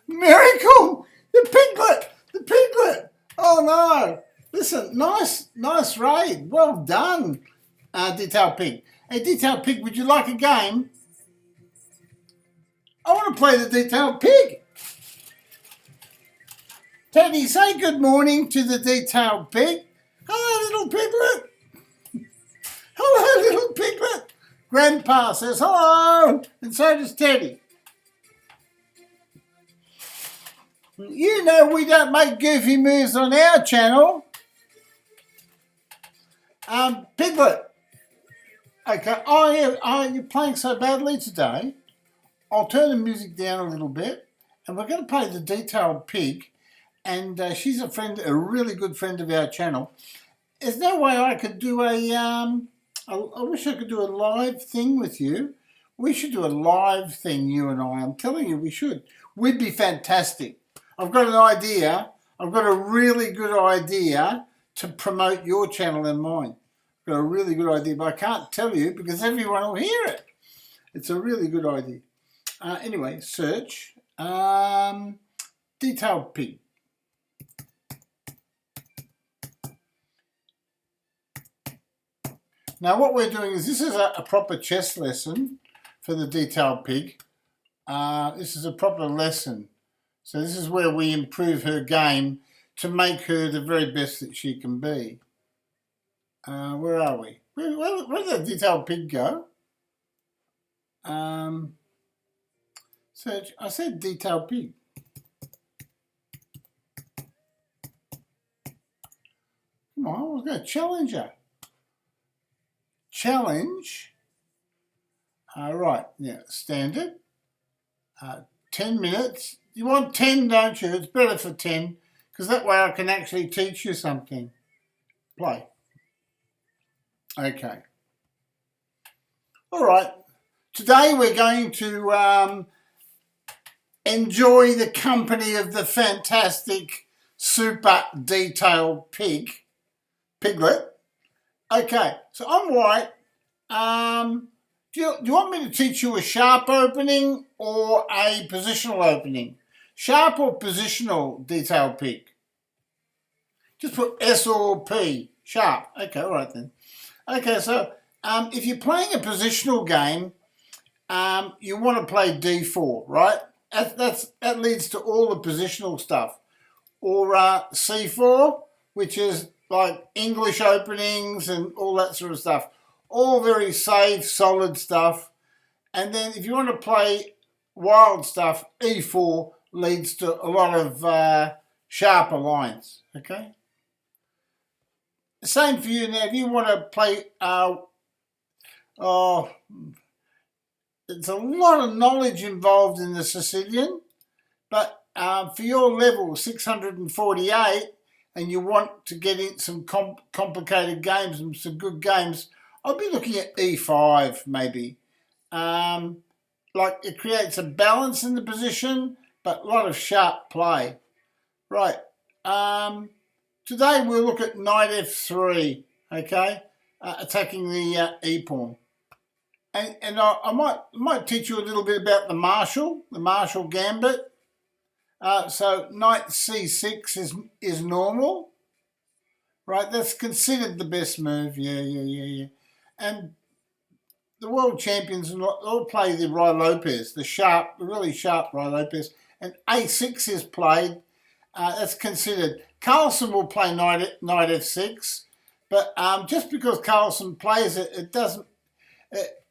Miracle! The piglet! The piglet! Oh no! Listen, nice raid. Well done, Detailed Pig. Hey, Detailed Pig, would you like a game? I want to play the Detailed Pig. Teddy, say good morning to the Detailed Pig. Hello, little piglet. Hello, little piglet. Grandpa says hello, and so does Teddy. You know we don't make goofy moves on our channel. Piglet. Okay, you're playing so badly today. I'll turn the music down a little bit, and we're going to play the Detailed Pig, and she's a really good friend of our channel. There's no way I could do I wish I could do a live thing with you. We should do a live thing, you and I. I'm telling you, we should. We'd be fantastic. I've got an idea. I've got a really good idea to promote your channel and mine. I've got a really good idea, but I can't tell you because everyone will hear it. It's a really good idea. Anyway, search Detailed Pig. Now what we're doing is this is a proper chess lesson for the Detailed Pig. This is a proper lesson. So this is where we improve her game to make her the very best that she can be. Where are we? Where did the Detailed Pig go? Search. I said Detailed Pig. Come on, I was going to challenge her. Challenge. Right, yeah, standard. 10 minutes. You want 10, don't you? It's better for 10, because that way I can actually teach you something. Play. Okay. All right. Today we're going to enjoy the company of the fantastic, super detailed piglet. Okay, so I'm white. Do you want me to teach you a sharp opening or a positional opening? Sharp or positional, Detailed Pig? Just put S or P, sharp. Okay, all right then. Okay, so if you're playing a positional game, you want to play D4, right? That leads to all the positional stuff. Or C4, which is like English openings and all that sort of stuff. All very safe, solid stuff. And then if you want to play wild stuff, E4 leads to a lot of sharper lines, okay? The same for you now. If you want to play, there's a lot of knowledge involved in the Sicilian, but for your level, 648, and you want to get in some complicated games and some good games, I'll be looking at E5 maybe. Like it creates a balance in the position, but a lot of sharp play. Right. Today we'll look at knight F3, okay, attacking the E pawn. And I might teach you a little bit about the Marshall gambit. So knight C6 is normal, right? That's considered the best move. Yeah. And the world champions all play the Ruy Lopez, the really sharp Ruy Lopez. And A6 is played. That's considered. Carlsen will play knight F6, but just because Carlsen plays it, it doesn't.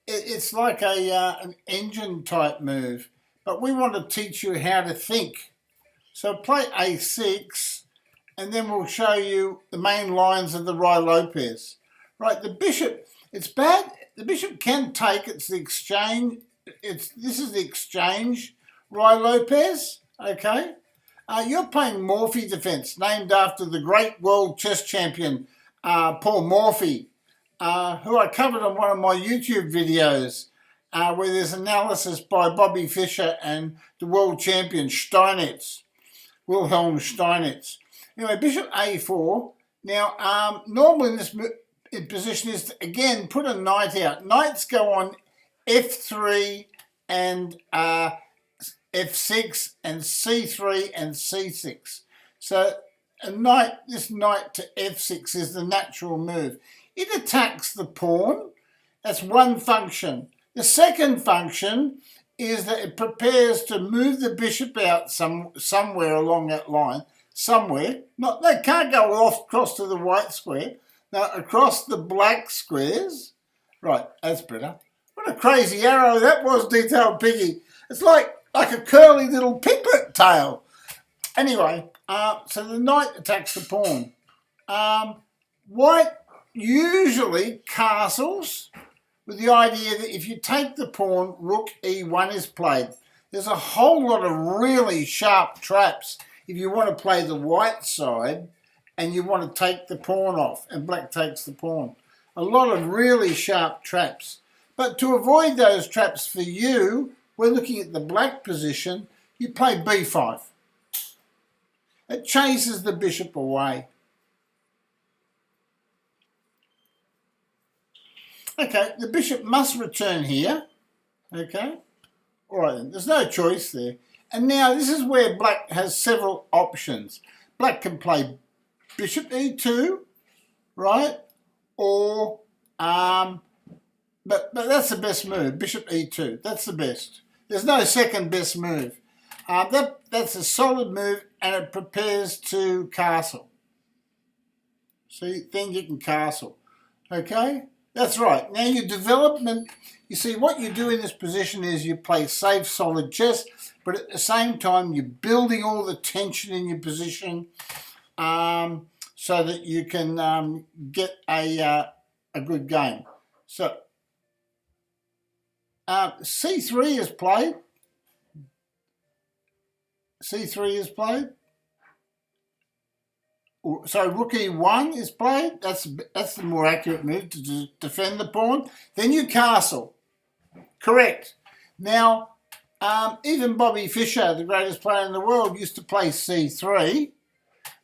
It's like an engine type move. But we want to teach you how to think. So play A6, and then we'll show you the main lines of the Ruy Lopez. Right, the bishop. It's bad. The bishop can take. It's the exchange. This is the exchange. Ruy Lopez. Okay. You're playing Morphy defense, named after the great world chess champion Paul Morphy, who I covered on one of my YouTube videos, where there's analysis by Bobby Fischer and the world champion Wilhelm Steinitz. Anyway, bishop A4. Now, normal in this position is to, again, put a knight out. Knights go on F3 and f6 and c3 and c6. So this knight to f6 is the natural move. It attacks the pawn. That's one function. The second function is that it prepares to move the bishop out somewhere along that line. Somewhere. They can't go off across to the white square. Now, across the black squares. Right, that's better. What a crazy arrow that was, Detailed Piggy. It's like a curly little piglet tail. Anyway, so the knight attacks the pawn. White usually castles with the idea that if you take the pawn, rook e1 is played. There's a whole lot of really sharp traps if you want to play the white side and you want to take the pawn off and black takes the pawn. A lot of really sharp traps. But to avoid those traps for you, we're looking at the black position, you play b5. It chases the bishop away. Okay, the bishop must return here. Okay, all right then, there's no choice there. And now this is where black has several options. Black can play bishop e2, right? Or, but that's the best move, bishop e2. That's the best. There's no second best move. That's a solid move, and it prepares to castle. See, then you can castle. Okay? That's right. Now your development, you see what you do in this position is you play safe, solid chess, but at the same time you're building all the tension in your position so that you can get a good game. So c3 is played. c3 is played. So rook e1 is played. That's the more accurate move to defend the pawn. Then you castle. Correct. Now, even Bobby Fischer, the greatest player in the world, used to play c3,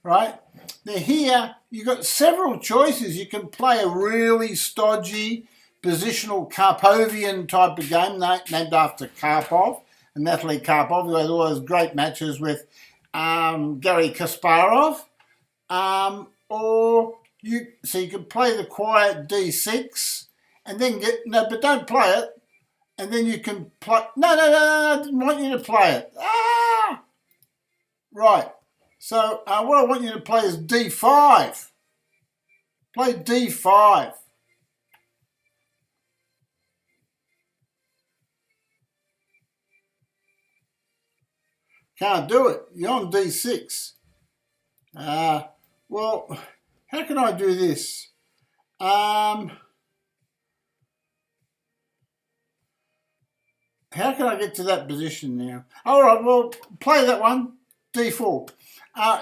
right? Now here, you've got several choices. You can play a really stodgy, positional Karpovian type of game named after Karpov and Natalie Karpov, who had all those great matches with Garry Kasparov. Or you can play the quiet d6 and then but don't play it, and then you can play. No, I didn't want you to play it. Right. So what I want you to play is d5. Play d5. Can't do it. You're on d6. Well, how can I do this? How can I get to that position now? All right, well, play that one, d4.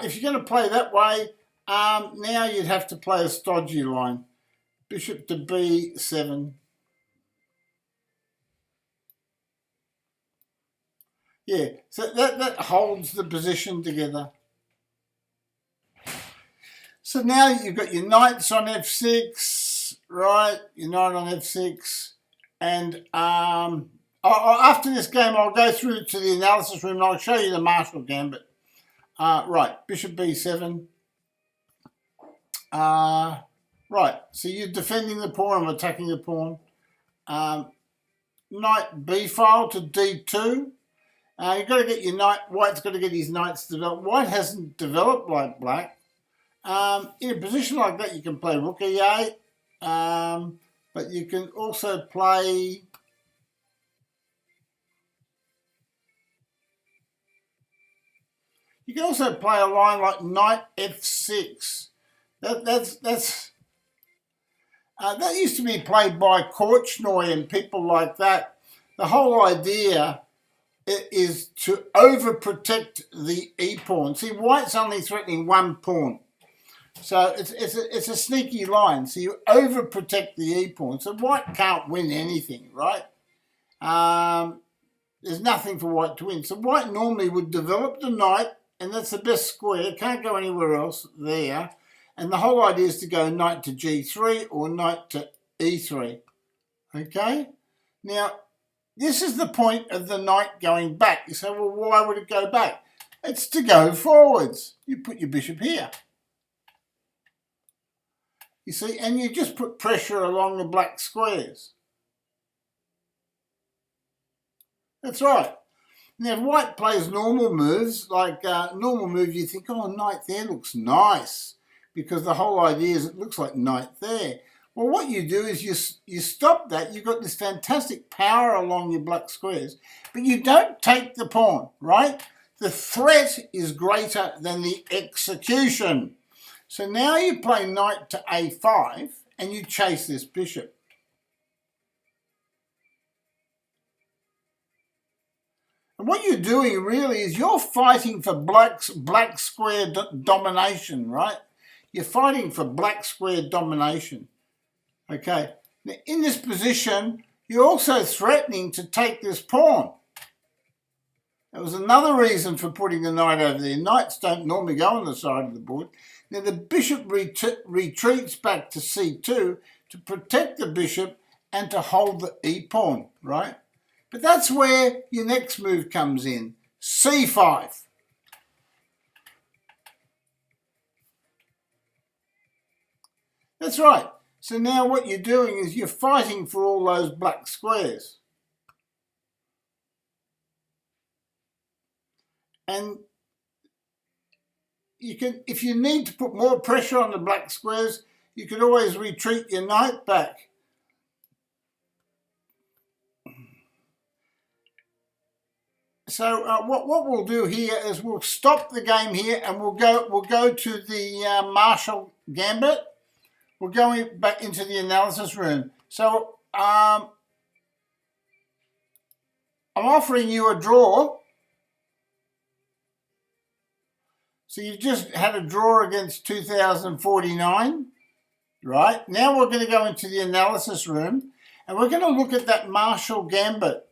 If you're going to play that way, now you'd have to play a stodgy line. Bishop to b7. Yeah, so that holds the position together. So now you've got your knights on f6, right? Your knight on f6. And after this game, I'll go through to the analysis room and I'll show you the Marshall Gambit. Right, bishop b7. Right, so you're defending the pawn, I'm attacking the pawn. Knight b file to d2. You've got to get your knight, white's got to get his knights developed. White hasn't developed like black. In a position like that, you can play rook e8, but you can also play a line like knight f6. That used to be played by Korchnoi and people like that. The whole idea is to overprotect the e-pawn. See, white's only threatening one pawn. So it's a sneaky line. So you overprotect the e-pawn. So white can't win anything, right? There's nothing for white to win. So white normally would develop the knight, and that's the best square. Can't go anywhere else there. And the whole idea is to go knight to g3 or knight to e3. Okay? Now, this is the point of the knight going back. You say, well, why would it go back? It's to go forwards. You put your bishop here. You see, and you just put pressure along the black squares. That's right. Now, if white plays normal moves, like normal move, you think, oh, knight there looks nice, because the whole idea is it looks like knight there. Well, what you do is you stop that. You've got this fantastic power along your black squares, but you don't take the pawn, right? The threat is greater than the execution. So now you play knight to a5 and you chase this bishop. And what you're doing really is you're fighting for black square domination, right? You're fighting for black square domination. Okay, now in this position, you're also threatening to take this pawn. That was another reason for putting the knight over there. Knights don't normally go on the side of the board. Now the bishop retreats back to c2 to protect the bishop and to hold the e-pawn, right? But that's where your next move comes in, c5. That's right. So now what you're doing is you're fighting for all those black squares. And you can, if you need to put more pressure on the black squares, you can always retreat your knight back. So what we'll do here is we'll stop the game here and we'll go to the Marshall Gambit. We're going back into the analysis room. So I'm offering you a draw. So you've just had a draw against 2049, right? Now we're going to go into the analysis room and we're going to look at that Marshall Gambit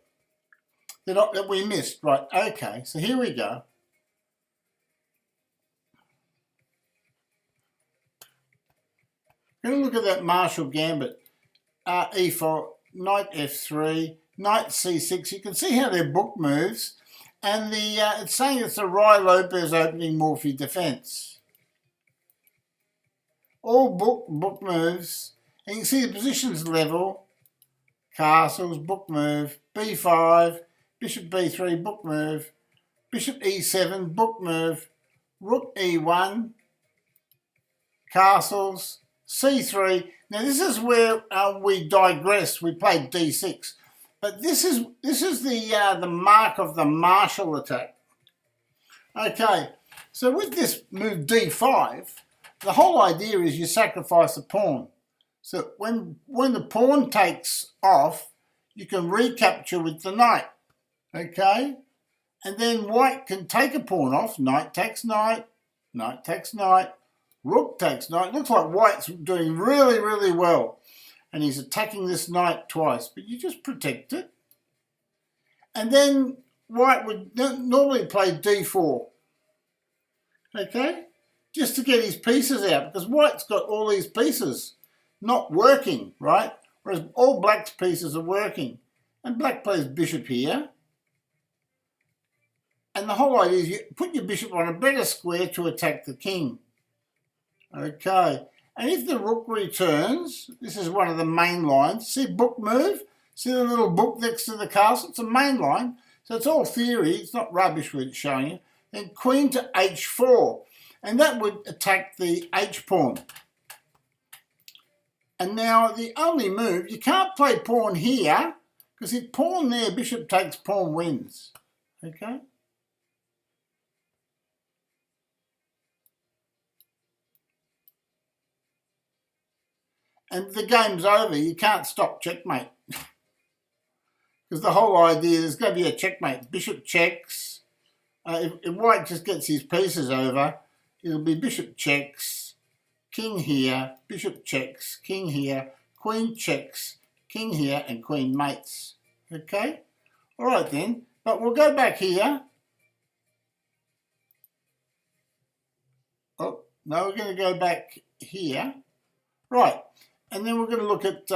that we missed, right? Okay, so here we go. We're going to look at that Marshall Gambit. E4, knight f3, knight c6. You can see how their book moves. And it's saying it's a Ruy Lopez opening Morphy defense. All book moves. And you can see the positions level. Castles, book move. b5, bishop b3, book move. Bishop e7, book move. Rook e1, castles, c3. Now this is where we digress. We played d6. But this is the mark of the Marshall attack. Okay, so with this move d5, the whole idea is you sacrifice a pawn. So when the pawn takes off, you can recapture with the knight. Okay, and then white can take a pawn off. Knight takes knight, knight takes knight, rook takes knight. Looks like white's doing really, really well. And he's attacking this knight twice, but you just protect it. And then white would normally play d4, okay, just to get his pieces out, because white's got all these pieces not working, right, whereas all black's pieces are working. And black plays bishop here. And the whole idea is you put your bishop on a better square to attack the king. Okay. And if the rook returns, this is one of the main lines. See book move? See the little book next to the castle? It's a main line. So it's all theory. It's not rubbish what it's showing you. Then queen to h4. And that would attack the h-pawn. And now the only move, you can't play pawn here, because if pawn there, bishop takes, pawn wins. Okay? And the game's over. You can't stop checkmate. Because the whole idea, there's going to be a checkmate. Bishop checks. If white just gets his pieces over, it'll be bishop checks, king here, bishop checks, king here, queen checks, king here, and queen mates. Okay? All right then. But we'll go back here. Oh, no, we're going to go back here. Right. And then we're going to look at,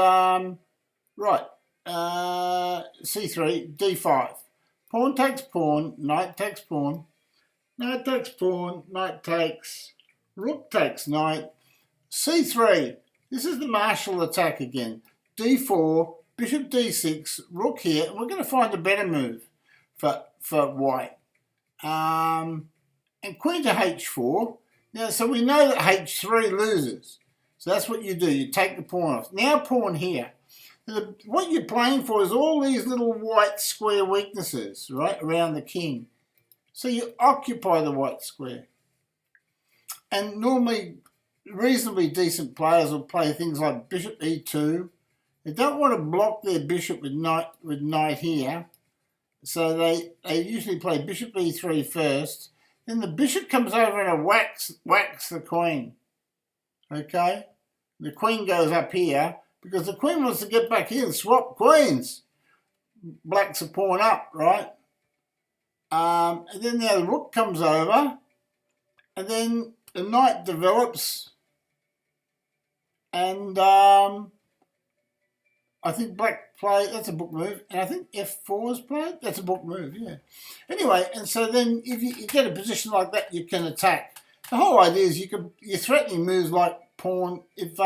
right, c3, d5. Pawn takes pawn, knight takes pawn, knight takes pawn, knight takes, rook takes knight, c3. This is the martial attack again. d4, bishop d6, rook here, and we're going to find a better move for white. And queen to h4. Now, so we know that h3 loses. So that's what you do. You take the pawn off. Now pawn here. What you're playing for is all these little white square weaknesses, right, around the king. So you occupy the white square. And normally, reasonably decent players will play things like bishop e2. They don't want to block their bishop with knight here. So they usually play bishop e3 first. Then the bishop comes over and whacks the queen. Okay? The queen goes up here because the queen wants to get back here and swap queens. Black's a pawn up, right? And then now the rook comes over, and then the knight develops, and I think black played, that's a book move, and I think f4 is played, that's a book move, yeah. Anyway, and so then if you get a position like that, you can attack. The whole idea is you're threatening moves like pawn, if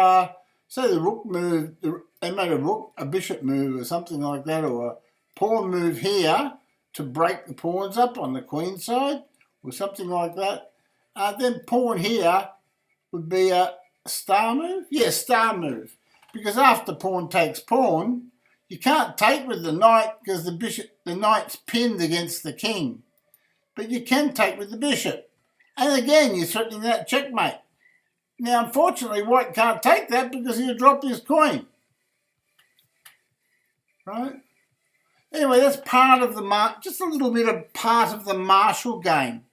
say the rook move, they made a bishop move or something like that, or a pawn move here to break the pawns up on the queen side or something like that. Then pawn here would be a star move. Yeah, star move. Because after pawn takes pawn, you can't take with the knight because the knight's pinned against the king. But you can take with the bishop. And again, you're threatening that checkmate. Now, unfortunately, white can't take that because he'll drop his coin. Right? Anyway, that's part of just a little bit of part of the martial game.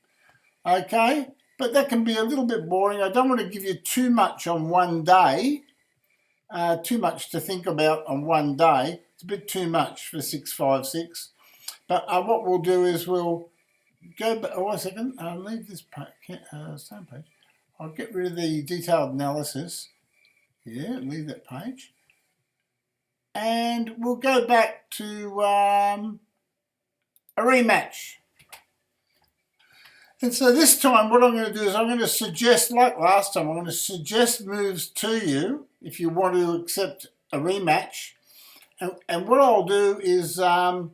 Okay? But that can be a little bit boring. I don't want to give you too much on one day. Too much to think about on one day. It's a bit too much for 656. But what we'll do is we'll go back. Oh, 1 second. I'll leave this same page. I'll get rid of the detailed analysis. Yeah, leave that page. And we'll go back to a rematch. And so this time what I'm going to do is I'm going to suggest, like last time, I'm going to suggest moves to you if you want to accept a rematch. And what I'll do is I'll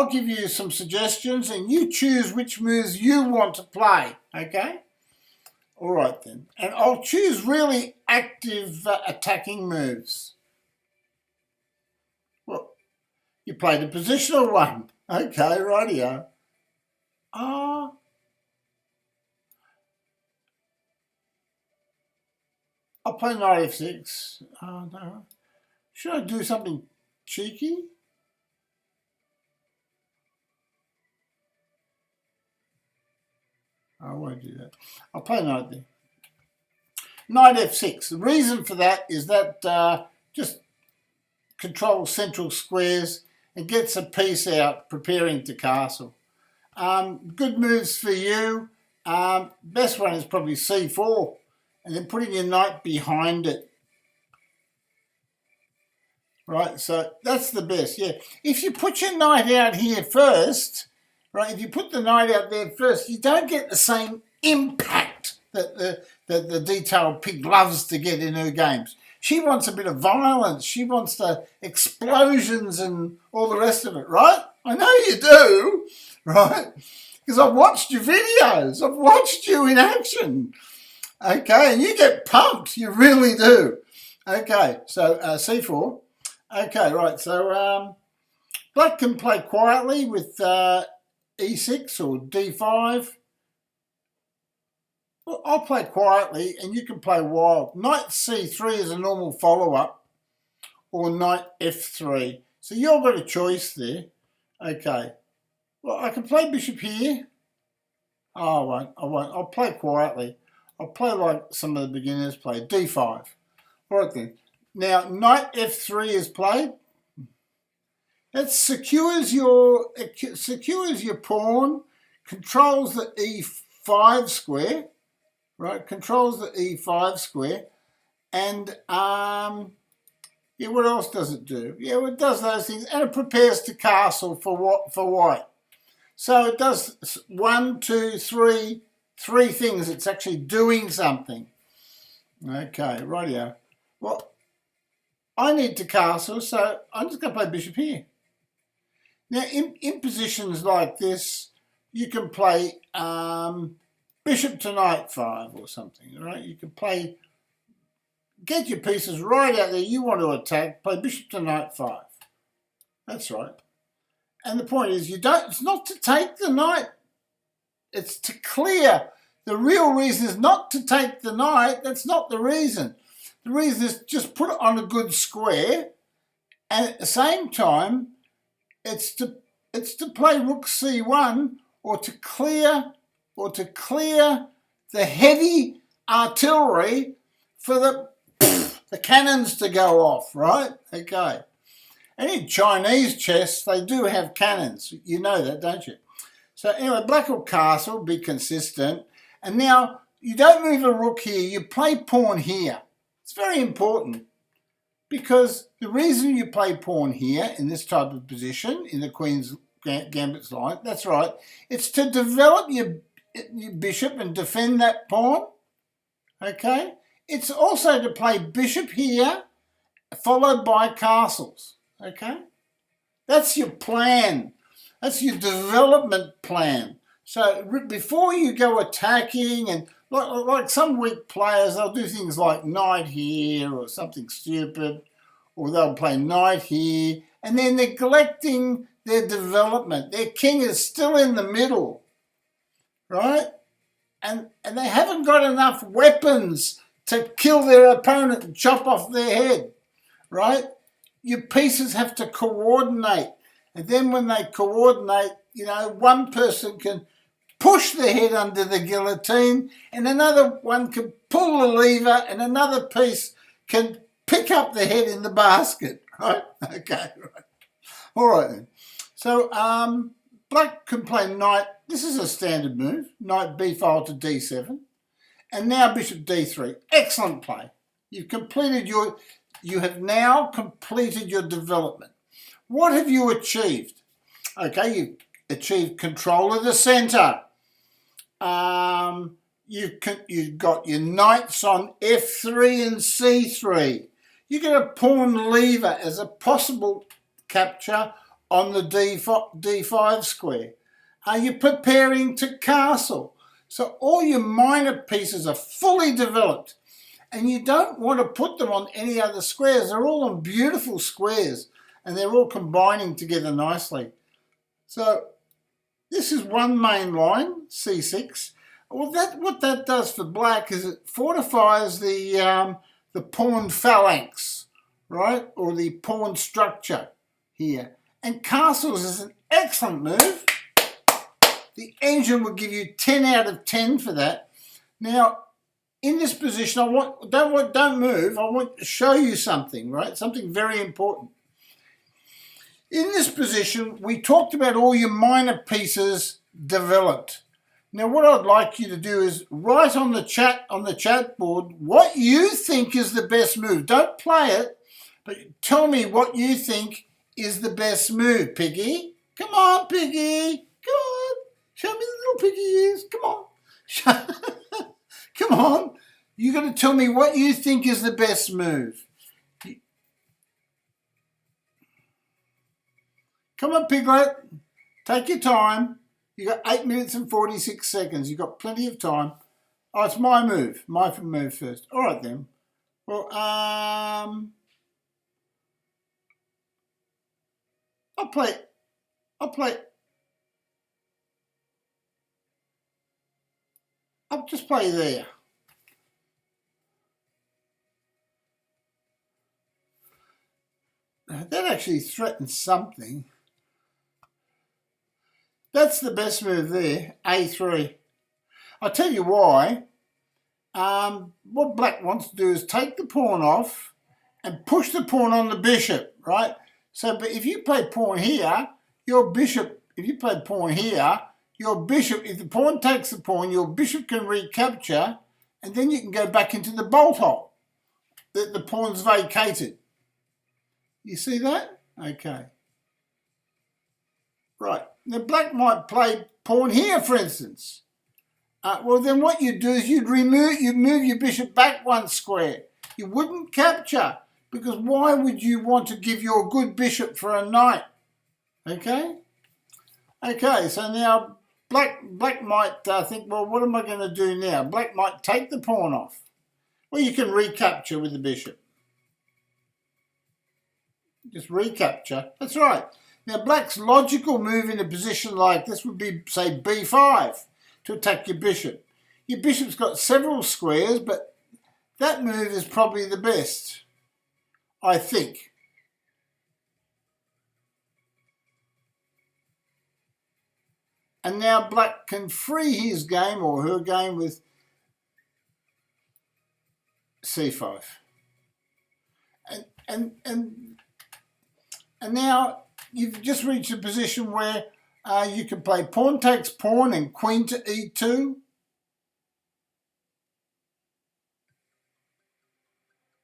give you some suggestions and you choose which moves you want to play, okay? All right then. And I'll choose really active attacking moves. Well, you played a positional one. Okay, rightio. I'll play knight f6. No. Should I do something cheeky? I won't do that. I'll play knight there. Knight f6. The reason for that is that just controls central squares and gets a piece out preparing to castle. Good moves for you. Best one is probably c4 and then putting your knight behind it. Right, so that's the best, yeah. If you put your knight out here first, right, if you put the knight out there first, you don't get the same impact that the detailed pig loves to get in her games. She wants a bit of violence. She wants the explosions and all the rest of it, right? I know you do, right? Because I've watched your videos. I've watched you in action. Okay, and you get pumped. You really do. Okay, so c4. Okay, right, so black can play quietly with e6 or d5. Well, I'll play quietly and you can play wild. Knight c3 is a normal follow-up, or knight f3. So you've got a choice there. Okay. Well, I can play bishop here. Oh, I won't. I'll play quietly. I'll play like some of the beginners play, d5. All right then. Now, knight f3 is played. That secures your pawn, controls the e5 square, right? Controls the e5 square, and Yeah, what else does it do? Yeah, well, it does those things, and it prepares to castle for white. So it does 1, 2, 3, 3 things. It's actually doing something. Okay, rightio. Well, I need to castle, so I'm just going to play bishop here. Now, in positions like this, you can play bishop to knight 5 or something, right? You can play, get your pieces right out there. You want to attack, play bishop to knight 5. That's right. And the point is, it's not to take the knight, it's to clear. The real reason is not to take the knight. That's not the reason. The reason is just put it on a good square, and at the same time, it's to play rook c1 or to clear the heavy artillery for the cannons to go off, right? Okay. And in Chinese chess, they do have cannons. You know that, don't you? So anyway, black will castle, be consistent. And now you don't move a rook here, you play pawn here. It's very important because the reason you play pawn here in this type of position, in the Queen's Gambit's line, that's right, it's to develop your bishop and defend that pawn, okay? It's also to play bishop here, followed by castles, okay? That's your plan. That's your development plan. So before you go attacking, and like some weak players, they'll do things like knight here or something stupid, or they'll play knight here, and they're neglecting their development. Their king is still in the middle, right? And they haven't got enough weapons to kill their opponent and chop off their head, right? Your pieces have to coordinate. And then when they coordinate, you know, one person can push the head under the guillotine and another one can pull the lever and another piece can pick up the head in the basket, right? Okay, right. All right then. So black can play knight. This is a standard move. Knight b file to d7. And now bishop d3. Excellent play. You have now completed your development. What have you achieved? Okay, you've achieved control of the centre. You've got your knights on f3 and c3. You get a pawn lever as a possible capture on the d5 square. Are you preparing to castle? So all your minor pieces are fully developed, and you don't want to put them on any other squares. They're all on beautiful squares, and they're all combining together nicely. So this is one main line, c6. Well, what that does for black is it fortifies the pawn phalanx, right, or the pawn structure here. And castles is an excellent move. The engine will give you 10 out of 10 for that. Now, in this position, don't move. I want to show you something, right? Something very important. In this position, we talked about all your minor pieces developed. Now, what I'd like you to do is write on the chat board what you think is the best move. Don't play it, but tell me what you think is the best move, Piggy. Come on, Piggy. Come on. Show me the little piggy ears. Come on. Come on. You're going to tell me what you think is the best move. Come on, Piglet. Take your time. You got 8 minutes and 46 seconds. You've got plenty of time. Oh, it's my move. My move first. All right, then. Well, I'll play. I'll just play there. That actually threatens something. That's the best move there, a3. I'll tell you why. What black wants to do is take the pawn off and push the pawn on the bishop, right? So, but if you play pawn here, your bishop, if the pawn takes the pawn, your bishop can recapture, and then you can go back into the bolt hole that the pawn's vacated. You see that? Okay. Right. Now black might play pawn here, for instance. Well, then what you'd do is you'd move your bishop back one square. You wouldn't capture, because why would you want to give your good bishop for a knight? Okay? Okay, so now black might think, well, what am I going to do now? Black might take the pawn off. Well, you can recapture with the bishop. Just recapture. That's right. Now, black's logical move in a position like this would be, say, b5 to attack your bishop. Your bishop's got several squares, but that move is probably the best, I think. And now black can free his game or her game with c5. And now you've just reached a position where you can play pawn takes pawn and queen to e2.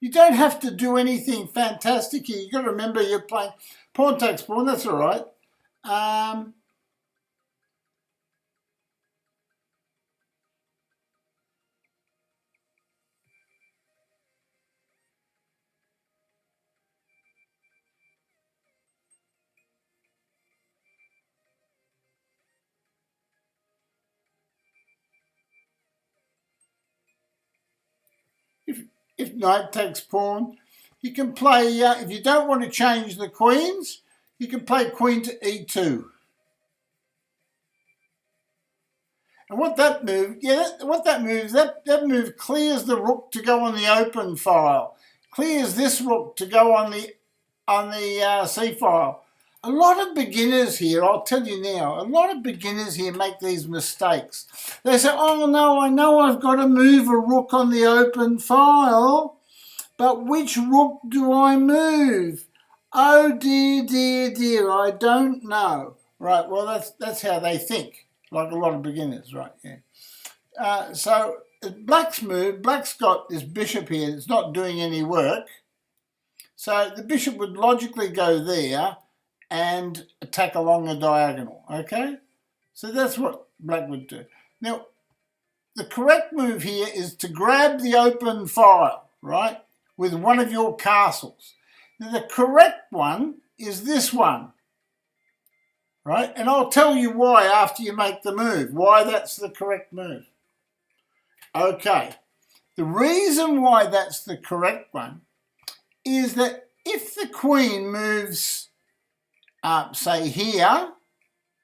You don't have to do anything fantastic here. You've got to remember you're playing pawn takes pawn, that's all right. If knight takes pawn, you can play, if you don't want to change the queens, you can play queen to e2. And what that move, that move clears the rook to go on the open file, clears this rook to go on the c file. A lot of beginners here, I'll tell you now, a lot of beginners here make these mistakes. They say, oh no, I know I've got to move a rook on the open file, but which rook do I move? Oh dear, dear, dear, I don't know. Right, well that's how they think, like a lot of beginners, right, yeah. So black's move, black's got this bishop here that's not doing any work. So the bishop would logically go there and attack along the diagonal, okay? So that's what black would do. Now, the correct move here is to grab the open file, right, with one of your castles. Now, the correct one is this one, right? And I'll tell you why after you make the move, why that's the correct move. Okay, the reason why that's the correct one is that if the queen moves say here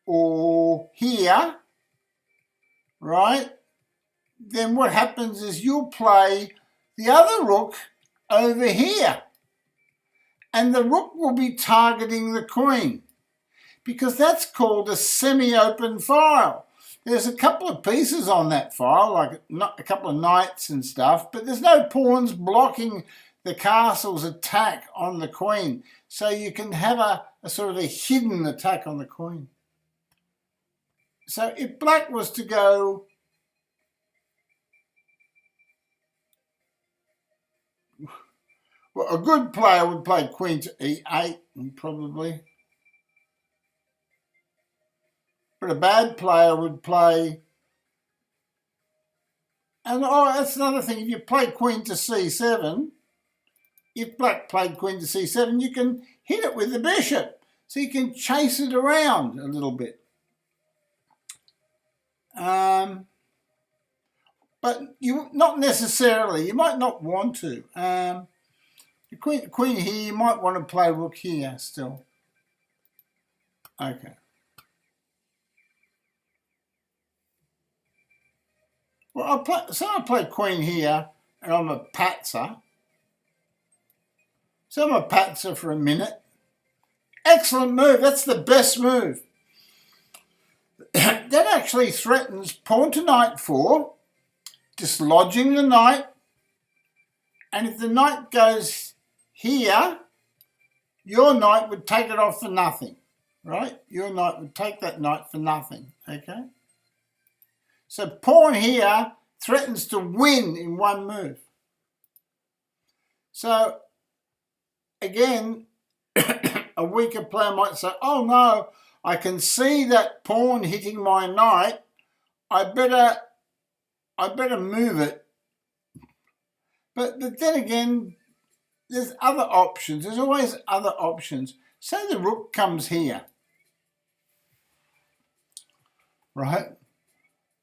or here, right, then what happens is you'll play the other rook over here and the rook will be targeting the queen because that's called a semi-open file. There's a couple of pieces on that file, like a couple of knights and stuff, but there's no pawns blocking the castle's attack on the queen. So you can have a sort of a hidden attack on the queen. So if black was to go well, a good player would play queen to e8 probably. But a bad player would play, and oh, that's another thing, if you play queen to c7, if black played queen to c7, you can hit it with the bishop. So you can chase it around a little bit. But you not necessarily, you might not want to. The queen here, you might want to play rook here still. Okay. Well, I play queen here, and I'm a patzer. So I'm a patzer for a minute. Excellent move. That's the best move. That actually threatens pawn to knight 4, dislodging the knight. And if the knight goes here, your knight would take it off for nothing, right? Your knight would take that knight for nothing, okay? So pawn here threatens to win in one move. So again, a weaker player might say, oh no, I can see that pawn hitting my knight. I better move it. But then again, there's other options. There's always other options. Say the rook comes here, right?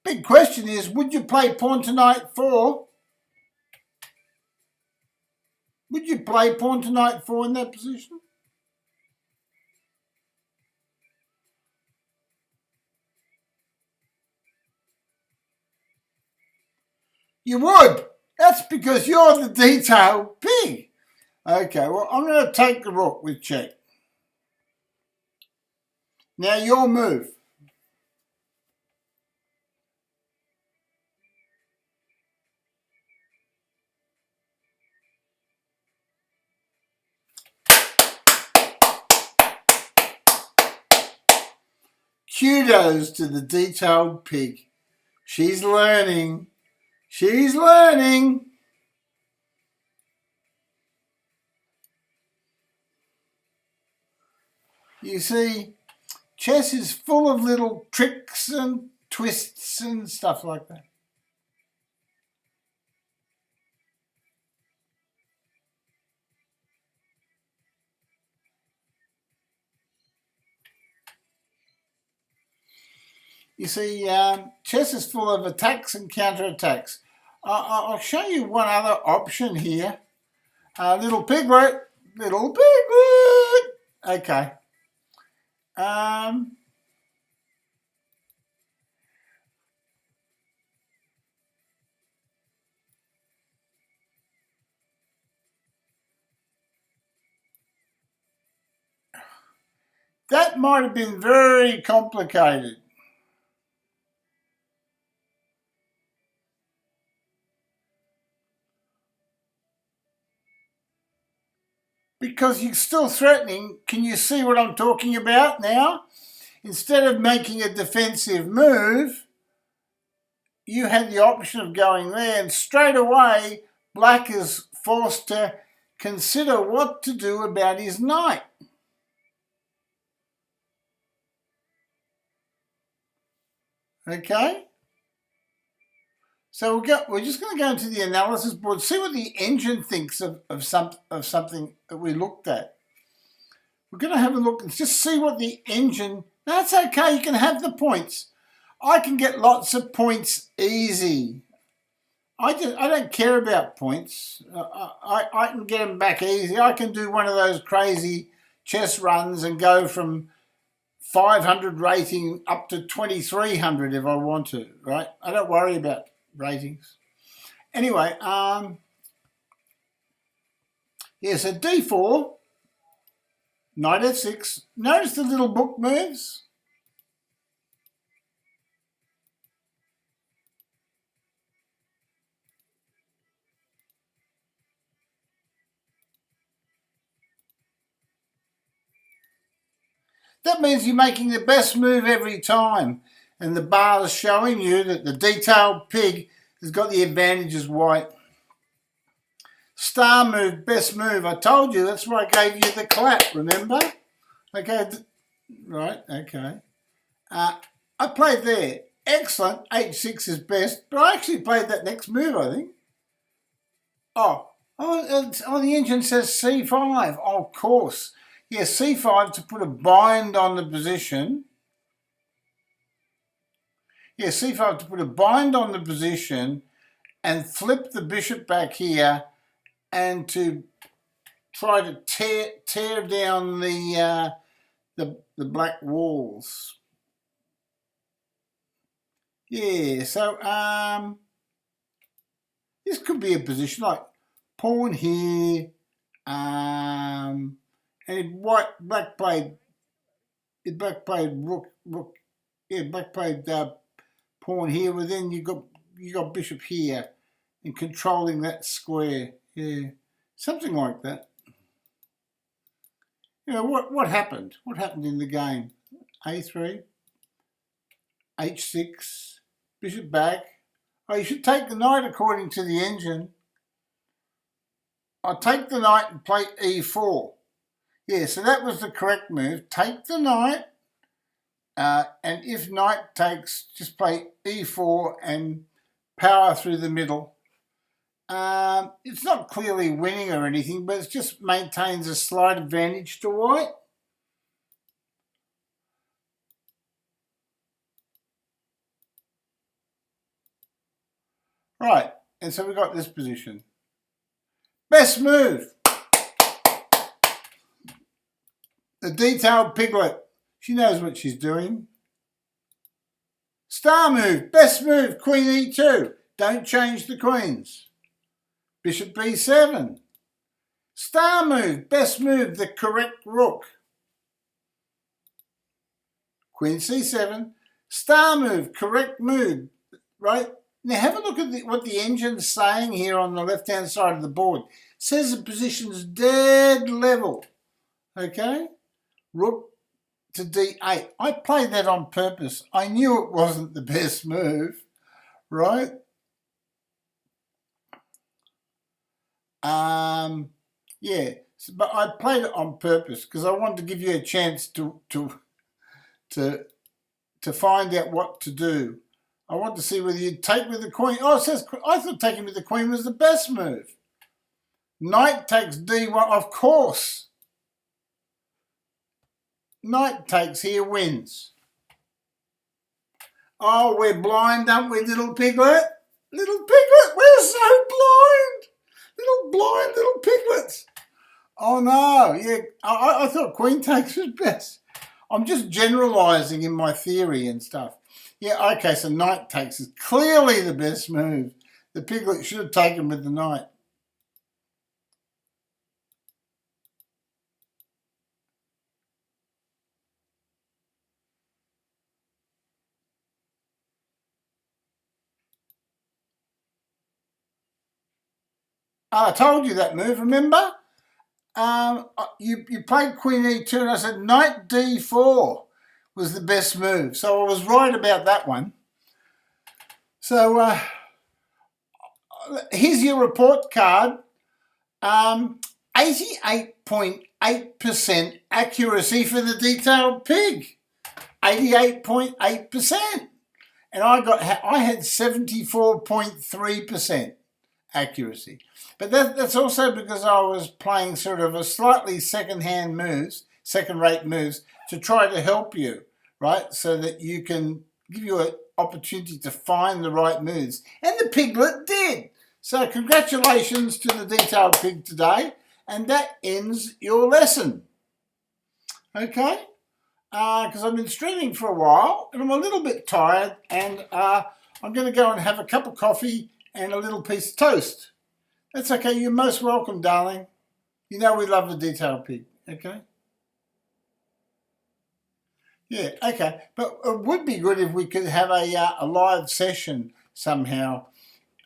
Big question is, would you play pawn to knight 4? Would you play pawn to knight 4 in that position? You would. That's because you're the detailed pig. Okay, well, I'm going to take the rook with check. Now your move. Kudos to the detailed pig. She's learning. She's learning. You see, chess is full of little tricks and twists and stuff like that. You see, chess is full of attacks and counterattacks. I'll show you one other option here. Little piglet, little piglet. Okay. That might have been very complicated. Because you're still threatening. Can you see what I'm talking about now? Instead of making a defensive move, you had the option of going there, and straight away black is forced to consider what to do about his knight. Okay? So we're just going to go into the analysis board, see what the engine thinks of something that we looked at. We're going to have a look and just see what the engine... That's okay, you can have the points. I can get lots of points easy. I don't care about points. I can get them back easy. I can do one of those crazy chess runs and go from 500 rating up to 2300 if I want to, right? I don't worry about ratings. Anyway, yeah, so d4, knight f6. Notice the little book moves. That means you're making the best move every time. And the bar is showing you that the detailed pig has got the advantage as white. Star move, best move. I told you, that's why I gave you the clap, remember? Okay, right, okay. I played there. Excellent, h6 is best, but I actually played that next move, I think. Oh, the engine says c5. Oh, of course. Yeah, c5 to put a bind on the position. Yeah, c5 to put a bind on the position and flip the bishop back here and to try to tear down the black walls. Yeah, so this could be a position like pawn here, and if black played rook, yeah, black played pawn here. Well, then you got bishop here, and controlling that square. Yeah, something like that. You know what happened? What happened in the game? A3, h6, bishop back. Oh, you should take the knight according to the engine. I'll take the knight and play e4. Yeah, so that was the correct move. Take the knight, and if knight takes, just play e4 and power through the middle. It's not clearly winning or anything, but it just maintains a slight advantage to white. Right, and so we got this position. Best move. The detailed piglet. She knows what she's doing. Star move. Best move. Queen e2. Don't change the queens. Bishop b7. Star move. Best move. The correct rook. Queen c7. Star move. Correct move. Right? Now have a look at what the engine's saying here on the left-hand side of the board. It says the position's dead level. Okay? Rook to d8. I played that on purpose. I knew it wasn't the best move, right? Yeah, but I played it on purpose because I wanted to give you a chance to find out what to do. I want to see whether you'd take with the queen. Oh, it says I thought taking with the queen was the best move. Knight takes d1, of course. Knight takes here, wins. Oh, we're blind, aren't we, little piglet? Little piglet, we're so blind. Little piglets. Oh no, yeah, I thought queen takes was best. I'm just generalising in my theory and stuff. Yeah, okay, so knight takes is clearly the best move. The piglet should have taken with the knight. I told you that move, remember? You played queen e2 and I said knight d4 was the best move. So I was right about that one. So here's your report card. 88.8% accuracy for the detailed pig. 88.8%. And I had 74.3% accuracy. But that's also because I was playing sort of a slightly second-rate moves to try to help you, right? So that you can give you an opportunity to find the right moves. And the piglet did. So congratulations to the detailed pig today. And that ends your lesson. Okay? Because I've been streaming for a while and I'm a little bit tired and I'm going to go and have a cup of coffee and a little piece of toast. That's okay. You're most welcome, darling. You know we love the detailed pig. Okay? Yeah, okay. But it would be good if we could have a live session somehow.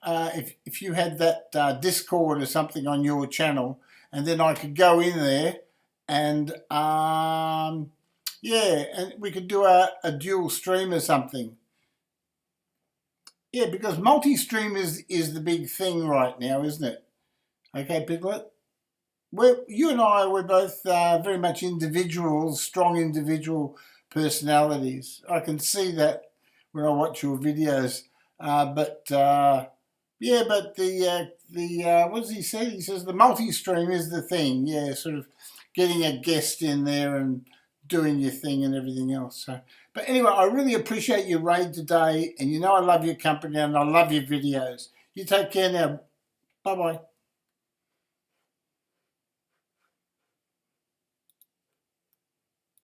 If you had that Discord or something on your channel, and then I could go in there and yeah, and we could do a dual stream or something. Yeah, because multi-stream is the big thing right now, isn't it? Okay, Piglet? You and I, we're both very much individuals, strong individual personalities. I can see that when I watch your videos. Yeah, but the what does he say? He says the multi-stream is the thing. Yeah, sort of getting a guest in there and doing your thing and everything else. So, but anyway, I really appreciate your raid today, and you know I love your company and I love your videos. You take care now. Bye-bye.